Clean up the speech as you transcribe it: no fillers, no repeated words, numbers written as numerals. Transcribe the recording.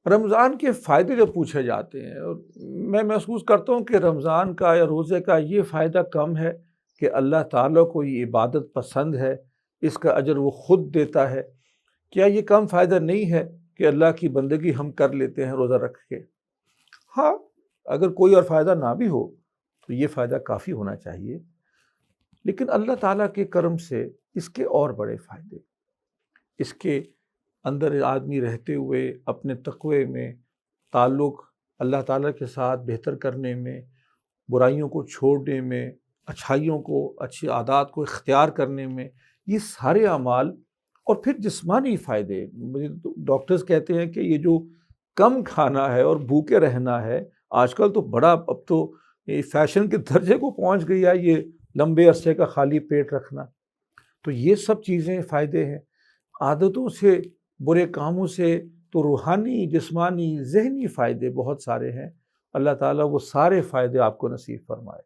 رمضان کے فائدے جب پوچھے جاتے ہیں، اور میں محسوس کرتا ہوں کہ رمضان کا یا روزے کا یہ فائدہ کم ہے کہ اللہ تعالیٰ کو یہ عبادت پسند ہے، اس کا اجر وہ خود دیتا ہے۔ کیا یہ کم فائدہ نہیں ہے کہ اللہ کی بندگی ہم کر لیتے ہیں روزہ رکھ کے؟ ہاں، اگر کوئی اور فائدہ نہ بھی ہو تو یہ فائدہ کافی ہونا چاہیے، لیکن اللہ تعالیٰ کے کرم سے اس کے اور بڑے فائدے، اس کے اندر آدمی رہتے ہوئے اپنے تقوی میں، تعلق اللہ تعالیٰ کے ساتھ بہتر کرنے میں، برائیوں کو چھوڑنے میں، اچھائیوں کو، اچھی عادات کو اختیار کرنے میں، یہ سارے اعمال، اور پھر جسمانی فائدے۔ ڈاکٹرز کہتے ہیں کہ یہ جو کم کھانا ہے اور بھوکے رہنا ہے، آج کل تو بڑا، اب تو یہ فیشن کے درجے کو پہنچ گئی ہے، یہ لمبے عرصے کا خالی پیٹ رکھنا۔ تو یہ سب چیزیں فائدے ہیں۔ عادتوں سے، برے کاموں سے تو روحانی، جسمانی، ذہنی فائدے بہت سارے ہیں۔ اللہ تعالیٰ وہ سارے فائدے آپ کو نصیب فرمائے۔